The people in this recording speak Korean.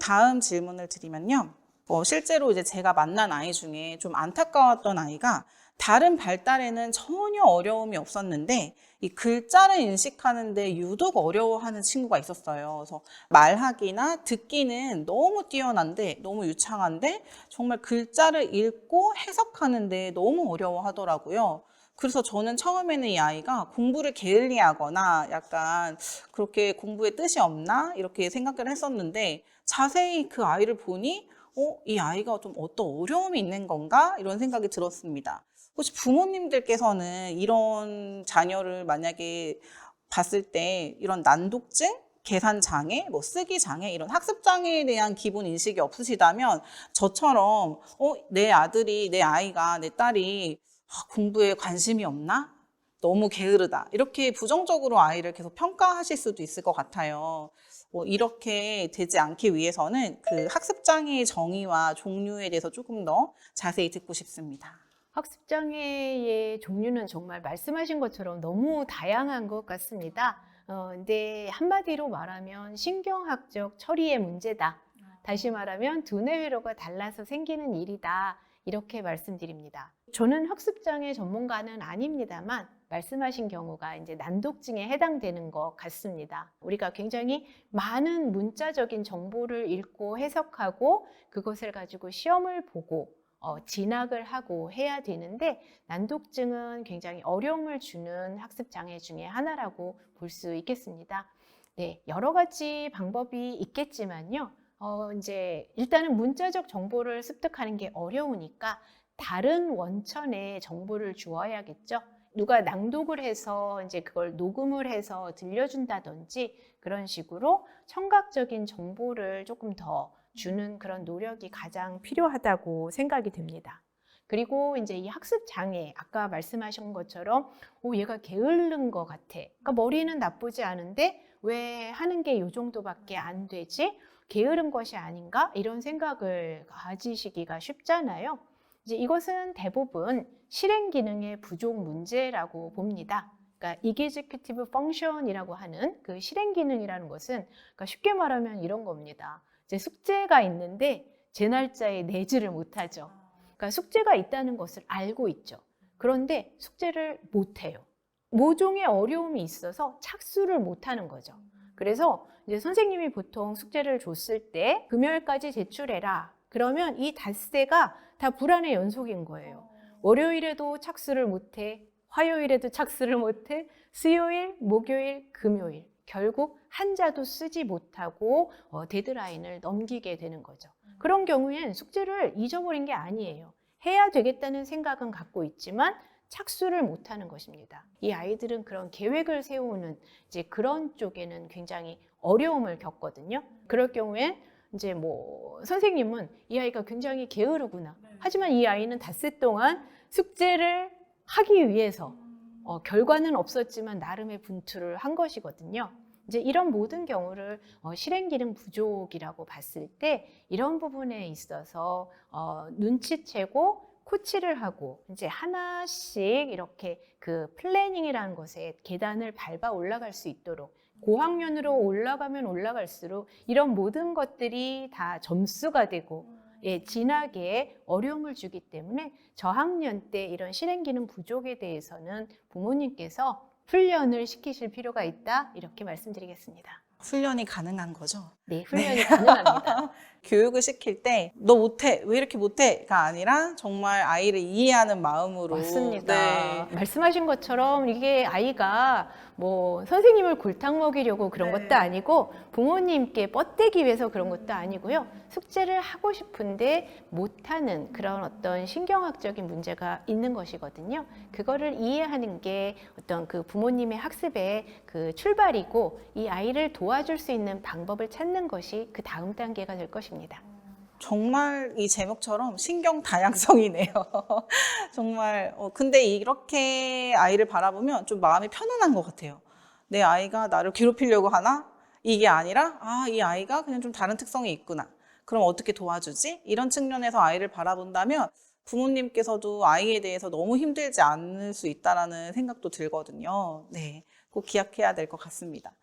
다음 질문을 드리면요. 실제로 이제 제가 만난 아이 중에 좀 안타까웠던 아이가 다른 발달에는 전혀 어려움이 없었는데 이 글자를 인식하는데 유독 어려워하는 친구가 있었어요. 그래서 말하기나 듣기는 너무 뛰어난데 너무 유창한데 정말 글자를 읽고 해석하는데 너무 어려워하더라고요. 그래서 저는 처음에는 이 아이가 공부를 게을리하거나 약간 그렇게 공부에 뜻이 없나 이렇게 생각을 했었는데 자세히 그 아이를 보니 이 아이가 좀 어떤 어려움이 있는 건가? 이런 생각이 들었습니다. 혹시 부모님들께서는 이런 자녀를 만약에 봤을 때 이런 난독증, 계산 장애, 뭐 쓰기 장애 이런 학습 장애에 대한 기본 인식이 없으시다면 저처럼 내 아들이, 내 아이가, 내 딸이 공부에 관심이 없나? 너무 게으르다. 이렇게 부정적으로 아이를 계속 평가하실 수도 있을 것 같아요. 이렇게 되지 않기 위해서는 그 학습장애의 정의와 종류에 대해서 조금 더 자세히 듣고 싶습니다. 학습장애의 종류는 정말 말씀하신 것처럼 너무 다양한 것 같습니다. 근데 한마디로 말하면 신경학적 처리의 문제다. 다시 말하면 두뇌 회로가 달라서 생기는 일이다. 이렇게 말씀드립니다. 저는 학습장애 전문가는 아닙니다만 말씀하신 경우가 이제 난독증에 해당되는 것 같습니다. 우리가 굉장히 많은 문자적인 정보를 읽고 해석하고 그것을 가지고 시험을 보고 진학을 하고 해야 되는데 난독증은 굉장히 어려움을 주는 학습 장애 중에 하나라고 볼 수 있겠습니다. 네, 여러 가지 방법이 있겠지만요. 이제 일단은 문자적 정보를 습득하는 게 어려우니까 다른 원천의 정보를 주어야겠죠. 누가 낭독을 해서 이제 그걸 녹음을 해서 들려준다든지 그런 식으로 청각적인 정보를 조금 더 주는 그런 노력이 가장 필요하다고 생각이 듭니다. 그리고 이제 이 학습 장애, 아까 말씀하신 것처럼 얘가 게으른 것 같아. 그러니까 머리는 나쁘지 않은데 왜 하는 게 이 정도밖에 안 되지? 게으른 것이 아닌가? 이런 생각을 가지시기가 쉽잖아요. 이제 이것은 대부분 실행 기능의 부족 문제라고 봅니다. 그러니까 executive function이라고 하는 그 실행 기능이라는 것은 그러니까 쉽게 말하면 이런 겁니다. 이제 숙제가 있는데 제 날짜에 내지를 못하죠. 그러니까 숙제가 있다는 것을 알고 있죠. 그런데 숙제를 못해요. 모종의 어려움이 있어서 착수를 못하는 거죠. 그래서 이제 선생님이 보통 숙제를 줬을 때 금요일까지 제출해라. 그러면 이 닷새가 다 불안의 연속인 거예요. 월요일에도 착수를 못해, 화요일에도 착수를 못해, 수요일, 목요일, 금요일. 결국 한자도 쓰지 못하고 데드라인을 넘기게 되는 거죠. 그런 경우엔 숙제를 잊어버린 게 아니에요. 해야 되겠다는 생각은 갖고 있지만 착수를 못하는 것입니다. 이 아이들은 그런 계획을 세우는 이제 그런 쪽에는 굉장히 어려움을 겪거든요. 그럴 경우엔 이제 뭐 선생님은 이 아이가 굉장히 게으르구나. 하지만 이 아이는 닷새 동안 숙제를 하기 위해서 결과는 없었지만 나름의 분투를 한 것이거든요. 이제 이런 모든 경우를 실행 기능 부족이라고 봤을 때 이런 부분에 있어서 눈치채고 코치를 하고 이제 하나씩 이렇게 그 플래닝이라는 것에 계단을 밟아 올라갈 수 있도록 고학년으로 올라가면 올라갈수록 이런 모든 것들이 다 점수가 되고 진학에 어려움을 주기 때문에 저학년 때 이런 실행 기능 부족에 대해서는 부모님께서 훈련을 시키실 필요가 있다 이렇게 말씀드리겠습니다. 훈련이 가능한 거죠? 네, 훈련이 가능합니다. 교육을 시킬 때 너 못해, 왜 이렇게 못해?가 아니라 정말 아이를 이해하는 마음으로. 맞습니다. 네. 말씀하신 것처럼 이게 아이가 뭐 선생님을 골탕 먹이려고 그런 네. 것도 아니고 부모님께 뻗대기 위해서 그런 것도 아니고요. 숙제를 하고 싶은데 못하는 그런 어떤 신경학적인 문제가 있는 것이거든요. 그거를 이해하는 게 어떤 그 부모님의 학습의 그 출발이고 이 아이를 도와줄 수 있는 방법을 찾는 것이 그 다음 단계가 될 것입니다. 정말 이 제목처럼 신경 다양성이네요. 정말 근데 이렇게 아이를 바라보면 좀 마음이 편안한 것 같아요. 내 아이가 나를 괴롭히려고 하나? 이게 아니라 이 아이가 그냥 좀 다른 특성이 있구나. 그럼 어떻게 도와주지? 이런 측면에서 아이를 바라본다면 부모님께서도 아이에 대해서 너무 힘들지 않을 수 있다라는 생각도 들거든요. 네, 꼭 기억해야 될 것 같습니다.